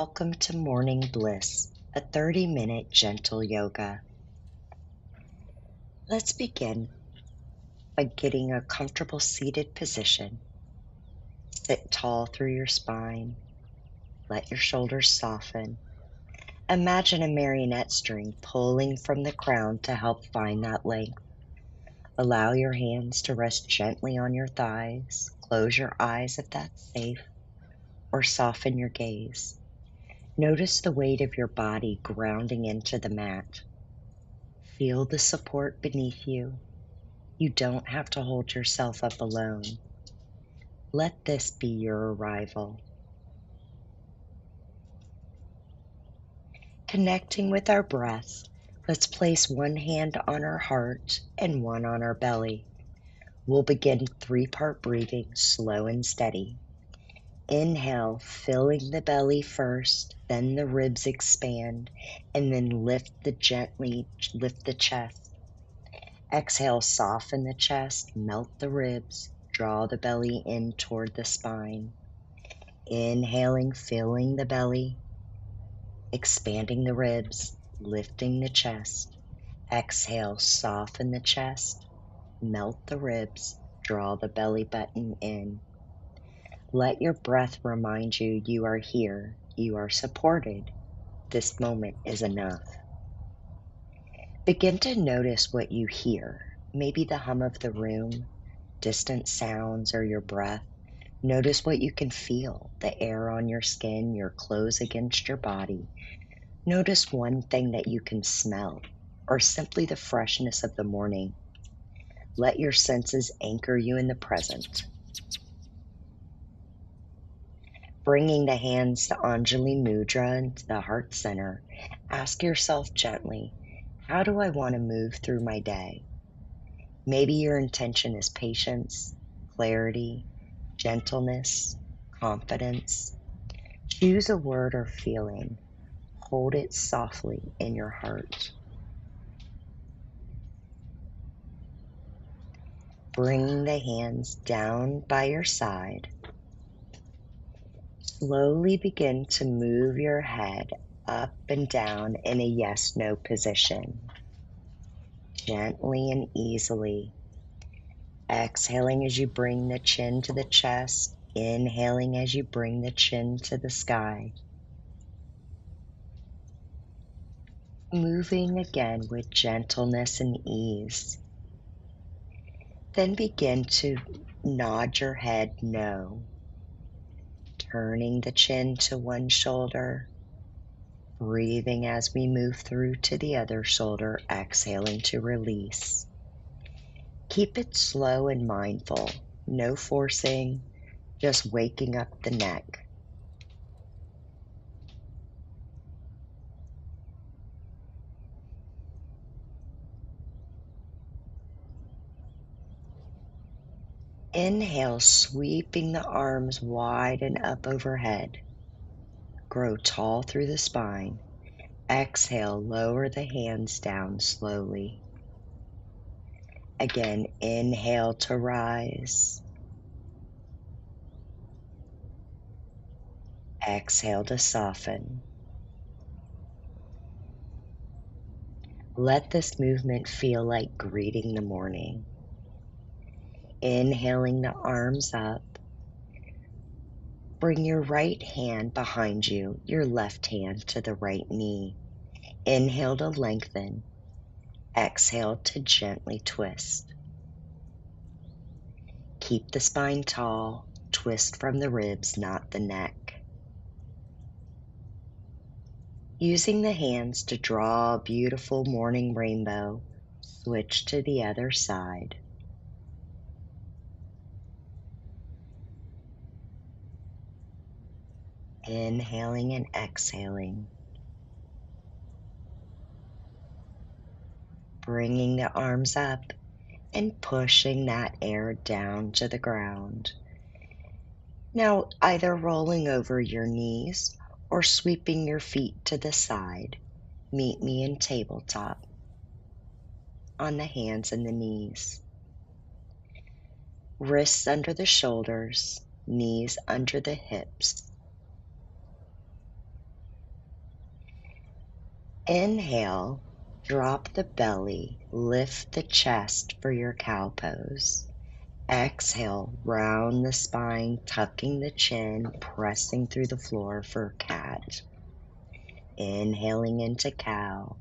Welcome to Morning Bliss, a 30-minute gentle yoga. Let's begin by getting a comfortable seated position. Sit tall through your spine. Let your shoulders soften. Imagine a marionette string pulling from the crown to help find that length. Allow your hands to rest gently on your thighs. Close your eyes if that's safe, or soften your gaze. Notice the weight of your body grounding into the mat. Feel the support beneath you. You don't have to hold yourself up alone. Let this be your arrival. Connecting with our breath, let's place one hand on our heart and one on our belly. We'll begin 3-part breathing, slow and steady. Inhale, filling the belly first, then the ribs expand, and then gently lift the chest. Exhale, soften the chest, melt the ribs, draw the belly in toward the spine. Inhaling, filling the belly, expanding the ribs, lifting the chest. Exhale, soften the chest, melt the ribs, draw the belly button in. Let your breath remind you you are here, you are supported. This moment is enough. Begin to notice what you hear, maybe the hum of the room, distant sounds, or your breath. Notice what you can feel, the air on your skin, your clothes against your body. Notice one thing that you can smell, or simply the freshness of the morning. Let your senses anchor you in the present. Bringing the hands to Anjali Mudra into the heart center, ask yourself gently, how do I want to move through my day? Maybe your intention is patience, clarity, gentleness, confidence. Choose a word or feeling. Hold it softly in your heart. Bringing the hands down by your side. Slowly begin to move your head up and down in a yes-no position. Gently and easily. Exhaling as you bring the chin to the chest. Inhaling as you bring the chin to the sky. Moving again with gentleness and ease. Then begin to nod your head no. Turning the chin to one shoulder. Breathing as we move through to the other shoulder, exhaling to release. Keep it slow and mindful, no forcing, just waking up the neck. Inhale, sweeping the arms wide and up overhead. Grow tall through the spine. Exhale, lower the hands down slowly. Again, inhale to rise. Exhale to soften. Let this movement feel like greeting the morning. Inhaling the arms up. Bring your right hand behind you, your left hand to the right knee. Inhale to lengthen. Exhale to gently twist. Keep the spine tall. Twist from the ribs, not the neck. Using the hands to draw a beautiful morning rainbow, switch to the other side. Inhaling and exhaling. Bringing the arms up and pushing that air down to the ground. Now, either rolling over your knees or sweeping your feet to the side. Meet me in tabletop on the hands and the knees. Wrists under the shoulders, knees under the hips. Inhale, drop the belly, lift the chest for your cow pose. Exhale, round the spine, tucking the chin, pressing through the floor for cat. Inhaling into cow.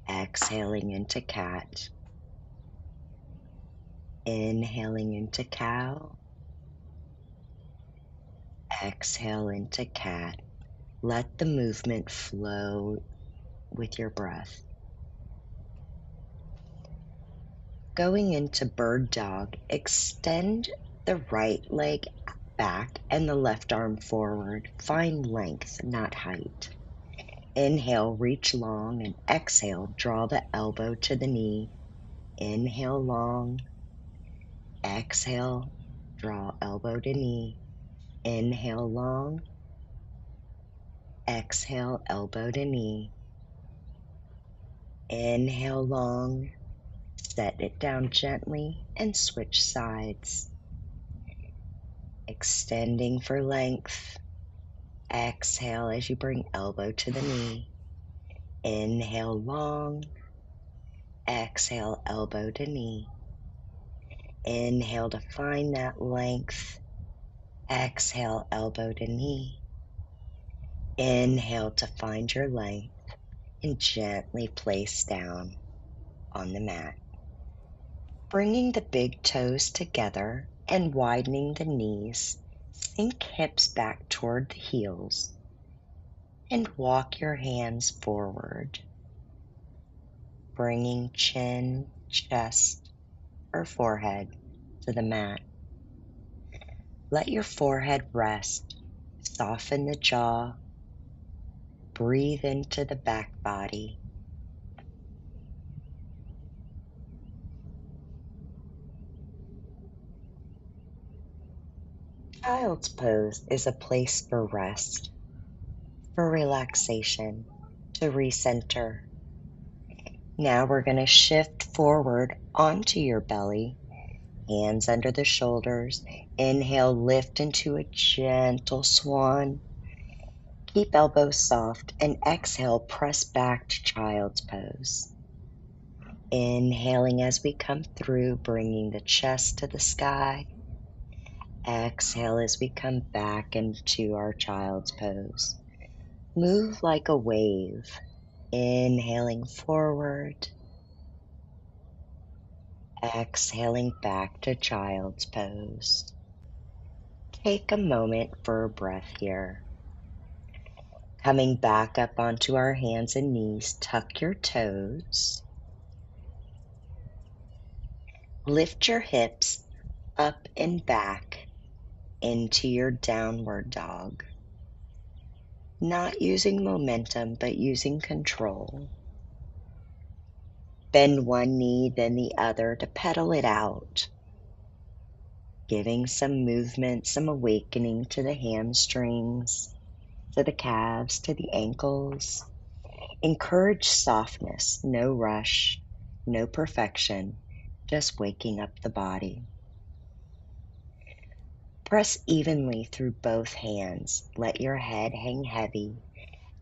Exhaling into cat. Inhaling into cow. Exhale into cat. Let the movement flow with your breath. Going into bird dog, extend the right leg back and the left arm forward. Find length, not height. Inhale, reach long, and exhale, draw the elbow to the knee. Inhale long. Exhale, draw elbow to knee. Inhale long. Exhale, elbow to knee. Inhale long. Set it down gently and switch sides. Extending for length. Exhale as you bring elbow to the knee. Inhale long. Exhale, elbow to knee. Inhale to find that length. Exhale, elbow to knee. Inhale to find your length and gently place down on the mat. Bringing the big toes together and widening the knees, sink hips back toward the heels and walk your hands forward, bringing chin, chest, or forehead to the mat. Let your forehead rest, soften the jaw, breathe into the back body. Child's pose is a place for rest, for relaxation, to recenter. Now we're going to shift forward onto your belly, hands under the shoulders. Inhale, lift into a gentle swan. Keep elbows soft and exhale, press back to child's pose. Inhaling as we come through, bringing the chest to the sky. Exhale as we come back into our child's pose. Move like a wave, inhaling forward, exhaling back to child's pose. Take a moment for a breath here. Coming back up onto our hands and knees, tuck your toes. Lift your hips up and back into your downward dog. Not using momentum, but using control. Bend one knee, then the other to pedal it out. Giving some movement, some awakening to the hamstrings, to the calves, to the ankles. Encourage softness, no rush, no perfection, just waking up the body. Press evenly through both hands. Let your head hang heavy.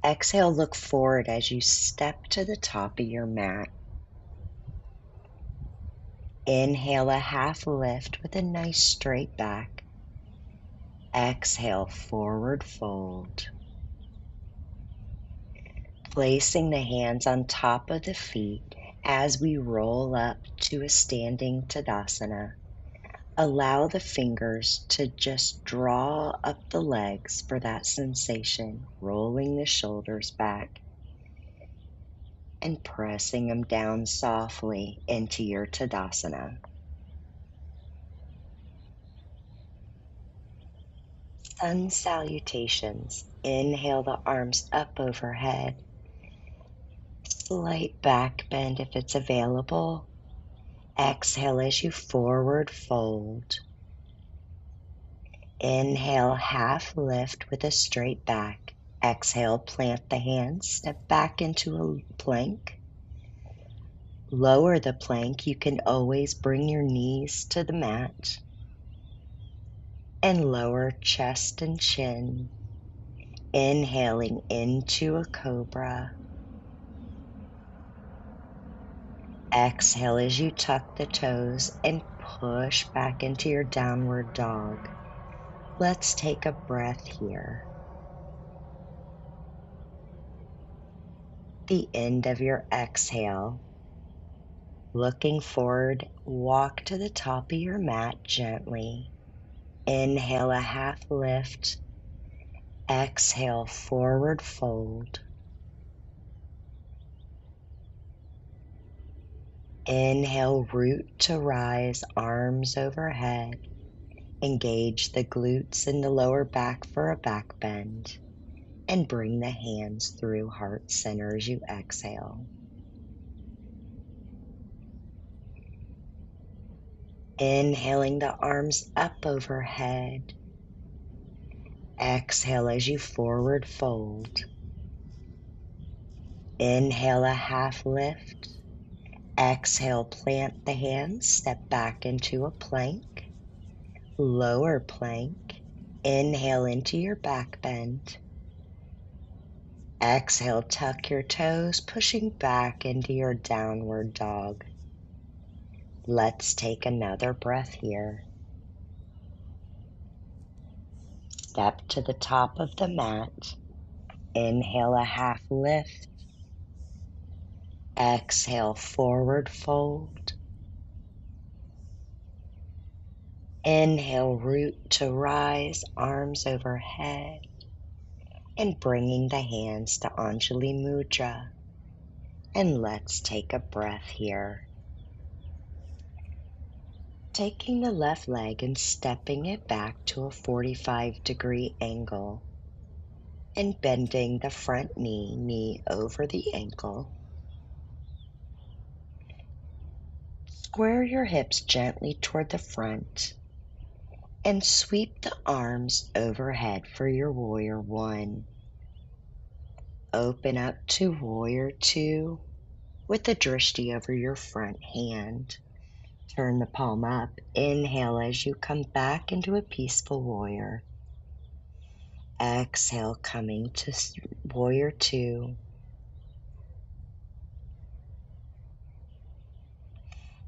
Exhale, look forward as you step to the top of your mat. Inhale a half lift with a nice straight back. Exhale, forward fold. Placing the hands on top of the feet as we roll up to a standing Tadasana. Allow the fingers to just draw up the legs for that sensation, rolling the shoulders back and pressing them down softly into your Tadasana. Sun salutations. Inhale the arms up overhead. Slight back bend if it's available. Exhale as you forward fold. Inhale, half lift with a straight back. Exhale, plant the hands, step back into a plank. Lower the plank. You can always bring your knees to the mat. And lower chest and chin. Inhaling into a cobra. Exhale as you tuck the toes and push back into your downward dog. Let's take a breath here. The end of your exhale. Looking forward, walk to the top of your mat gently. Inhale a half lift. Exhale, forward fold. Inhale, root to rise, arms overhead. Engage the glutes and the lower back for a back bend. And bring the hands through heart center as you exhale. Inhaling the arms up overhead. Exhale as you forward fold. Inhale a half lift. Exhale, plant the hands, step back into a plank. Lower plank. Inhale into your back bend. Exhale, tuck your toes, pushing back into your downward dog. Let's take another breath here. Step to the top of the mat. Inhale a half lift. Exhale, forward fold. Inhale, root to rise, arms overhead. And bringing the hands to Anjali Mudra. And let's take a breath here. Taking the left leg and stepping it back to a 45-degree angle. And bending the front knee over the ankle. Square your hips gently toward the front. And sweep the arms overhead for your warrior one. Open up to warrior two with the drishti over your front hand. Turn the palm up. Inhale as you come back into a peaceful warrior. Exhale, coming to warrior two.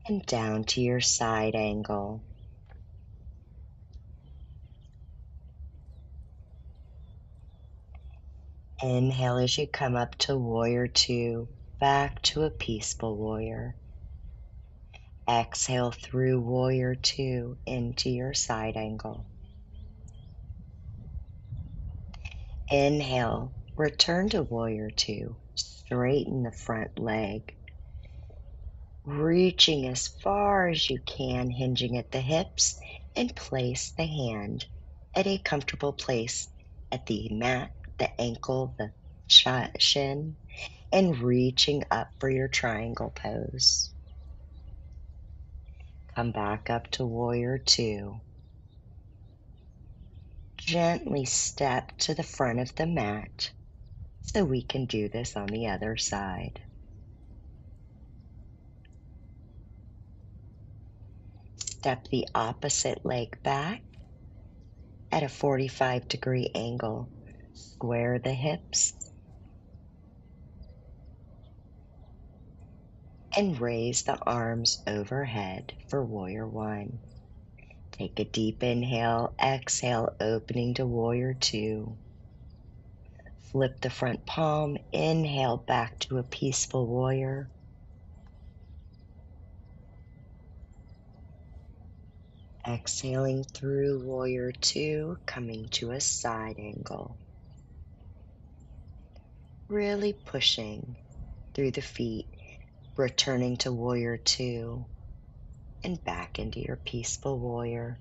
And down to your side angle. Inhale as you come up to warrior two, back to a peaceful warrior. Exhale through warrior two into your side angle. Inhale, return to warrior two, straighten the front leg. Reaching as far as you can, hinging at the hips, and place the hand at a comfortable place at the mat, the ankle, the shin, and reaching up for your triangle pose. Come back up to warrior two. Gently step to the front of the mat so we can do this on the other side. Step the opposite leg back at a 45-degree angle. Square the hips and raise the arms overhead for warrior one. Take a deep inhale, exhale, opening to warrior two. Flip the front palm, inhale back to a peaceful warrior. Exhaling through warrior two, coming to a side angle. Really pushing through the feet, returning to warrior two and back into your peaceful warrior.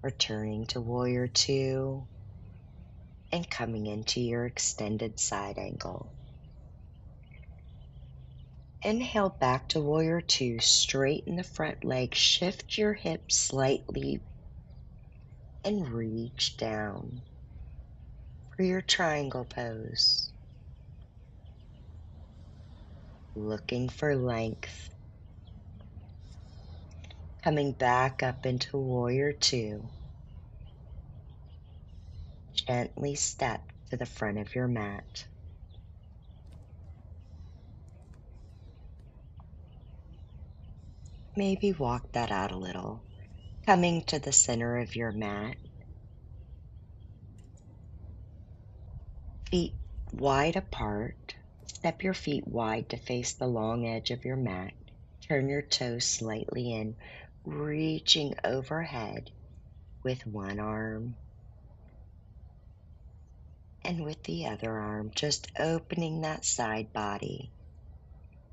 Returning to warrior two and coming into your extended side angle. Inhale back to warrior two, straighten the front leg, shift your hips slightly and reach down for your triangle pose. Looking for length. Coming back up into warrior two. Gently step to the front of your mat. Maybe walk that out a little, coming to the center of your mat, feet wide apart. Step your feet wide to face the long edge of your mat. Turn your toes slightly in, reaching overhead with one arm and with the other arm, just opening that side body,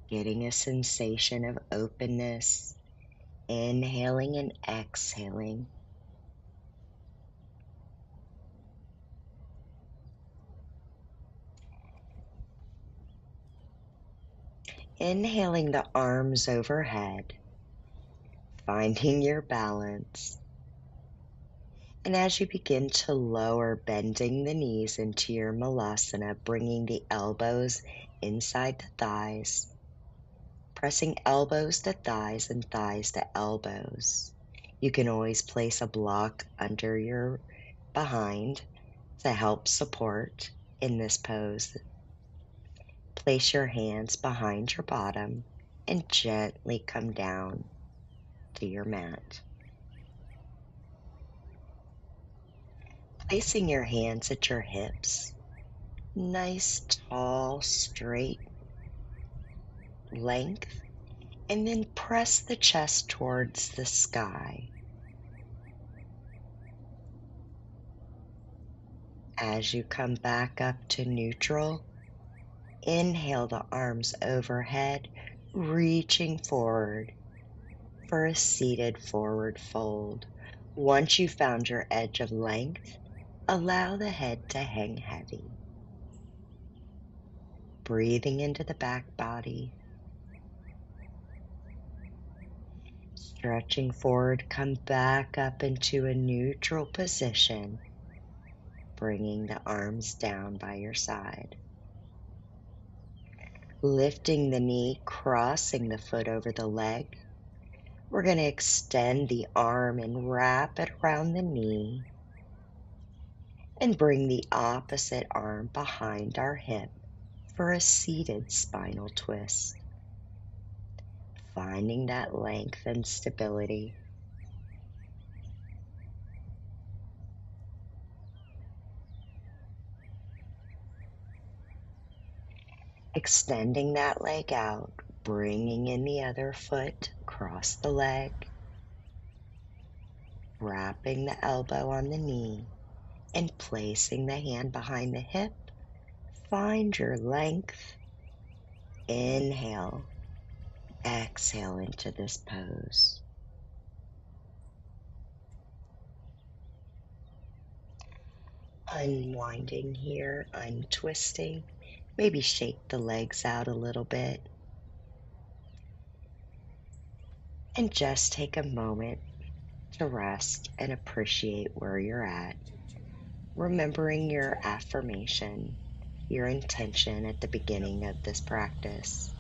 getting a sensation of openness, inhaling and exhaling. Inhaling the arms overhead, finding your balance. And as you begin to lower, bending the knees into your malasana, bringing the elbows inside the thighs, pressing elbows to thighs and thighs to elbows. You can always place a block under your behind to help support in this pose. Place your hands behind your bottom and gently come down to your mat. Placing your hands at your hips, nice, tall, straight length, and then press the chest towards the sky. As you come back up to neutral, inhale the arms overhead, reaching forward for a seated forward fold. Once you've found your edge of length, allow the head to hang heavy. Breathing into the back body. Stretching forward, come back up into a neutral position, bringing the arms down by your side. Lifting the knee, crossing the foot over the leg. We're going to extend the arm and wrap it around the knee and bring the opposite arm behind our hip for a seated spinal twist. Finding that length and stability. Extending that leg out, bringing in the other foot, cross the leg, wrapping the elbow on the knee, and placing the hand behind the hip. Find your length. Inhale, exhale into this pose. Unwinding here, untwisting. Maybe shake the legs out a little bit. And just take a moment to rest and appreciate where you're at. Remembering your affirmation, your intention at the beginning of this practice.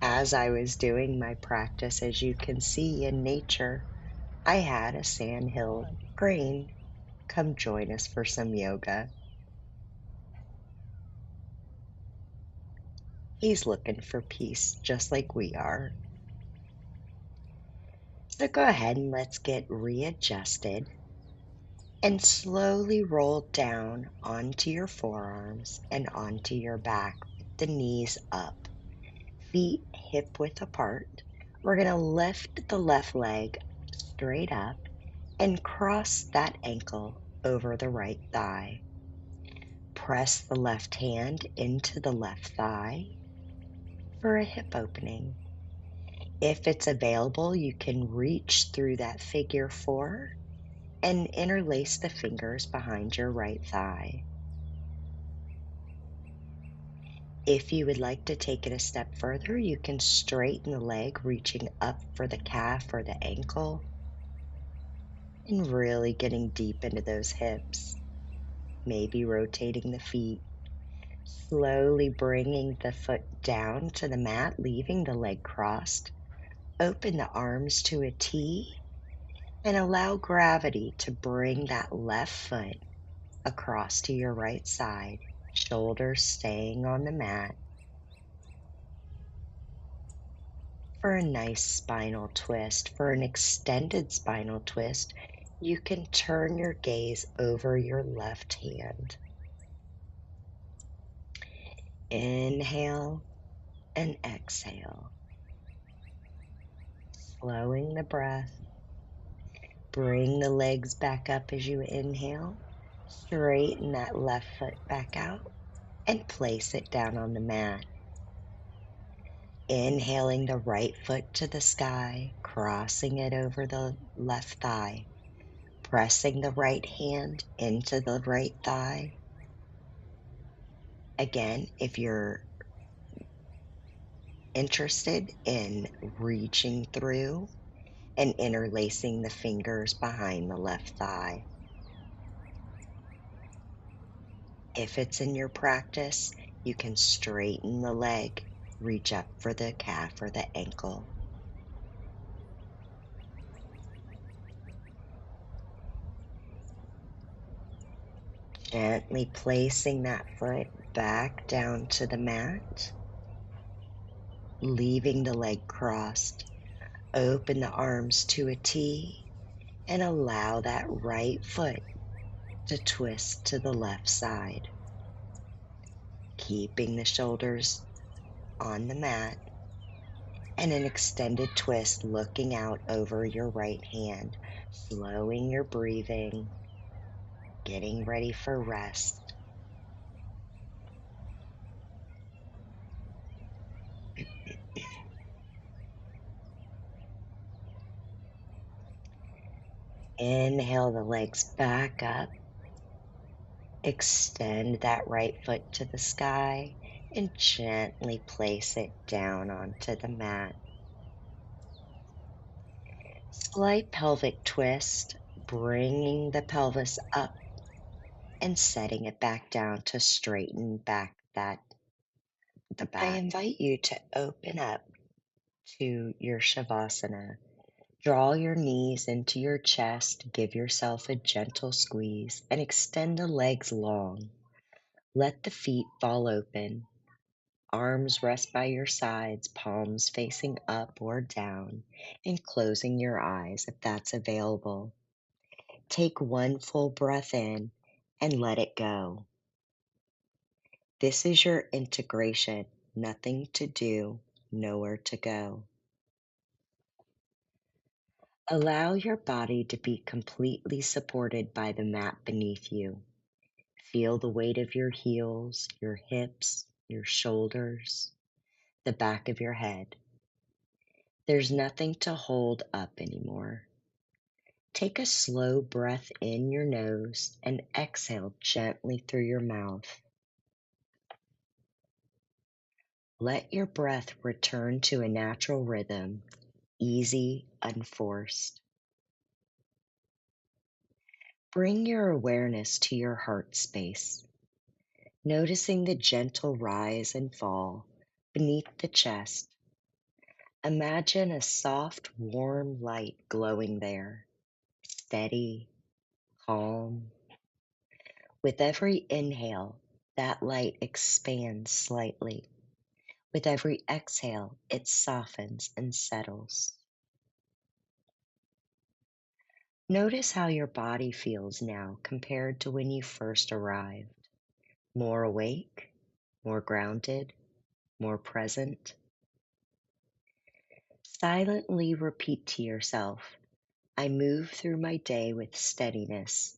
As I was doing my practice, as you can see in nature, I had a sandhill crane come join us for some yoga. He's looking for peace just like we are. So go ahead and let's get readjusted and slowly roll down onto your forearms and onto your back with the knees up. Feet hip width apart. We're going to lift the left leg straight up and cross that ankle over the right thigh. Press the left hand into the left thigh for a hip opening. If it's available, you can reach through that figure 4 and interlace the fingers behind your right thigh. If you would like to take it a step further, you can straighten the leg, reaching up for the calf or the ankle, and really getting deep into those hips. Maybe rotating the feet, slowly bringing the foot down to the mat, leaving the leg crossed. Open the arms to a T, and allow gravity to bring that left foot across to your right side, shoulders staying on the mat. For a nice spinal twist, for an extended spinal twist, you can turn your gaze over your left hand. Inhale and exhale, slowing the breath. Bring the legs back up as you inhale. Straighten that left foot back out and place it down on the mat. Inhaling the right foot to the sky, crossing it over the left thigh. Pressing the right hand into the right thigh. Again, if you're interested in reaching through and interlacing the fingers behind the left thigh. If it's in your practice, you can straighten the leg, reach up for the calf or the ankle. Gently placing that foot back down to the mat, leaving the leg crossed. Open the arms to a T and allow that right foot to twist to the left side. Keeping the shoulders on the mat and an extended twist looking out over your right hand, slowing your breathing, getting ready for rest. Inhale the legs back up. Extend that right foot to the sky and gently place it down onto the mat. Slight pelvic twist, bringing the pelvis up and setting it back down to straighten back the back. I invite you to open up to your Shavasana. Draw your knees into your chest, give yourself a gentle squeeze, and extend the legs long. Let the feet fall open. Arms rest by your sides, palms facing up or down, and closing your eyes if that's available. Take one full breath in and let it go. This is your integration. Nothing to do, nowhere to go. Allow your body to be completely supported by the mat beneath you. Feel the weight of your heels, your hips, your shoulders, the back of your head. There's nothing to hold up anymore. Take a slow breath in your nose and exhale gently through your mouth. Let your breath return to a natural rhythm, easy, unforced. Bring your awareness to your heart space, noticing the gentle rise and fall beneath the chest. Imagine a soft, warm light glowing there, steady, calm. With every inhale, that light expands slightly. With every exhale, it softens and settles. Notice how your body feels now compared to when you first arrived. More awake, more grounded, more present. Silently repeat to yourself, I move through my day with steadiness.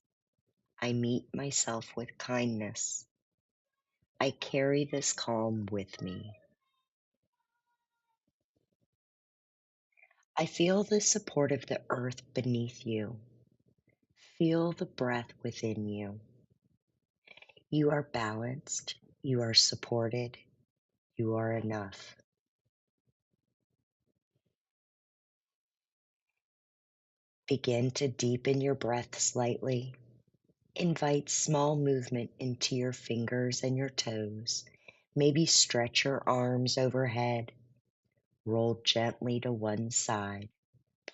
I meet myself with kindness. I carry this calm with me. I feel the support of the earth beneath you. Feel the breath within you. You are balanced. You are supported. You are enough. Begin to deepen your breath slightly. Invite small movement into your fingers and your toes. Maybe stretch your arms overhead. Roll gently to one side.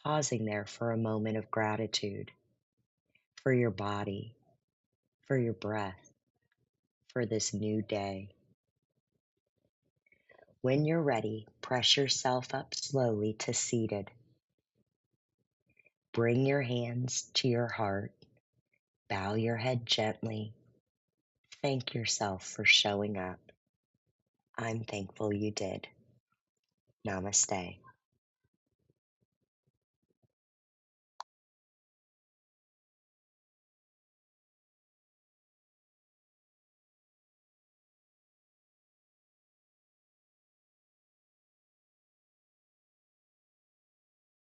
pausing there for a moment of gratitude for your body, for your breath, for this new day. When you're ready, press yourself up slowly to seated. Bring your hands to your heart. Bow your head gently. Thank yourself for showing up. I'm thankful you did. Namaste.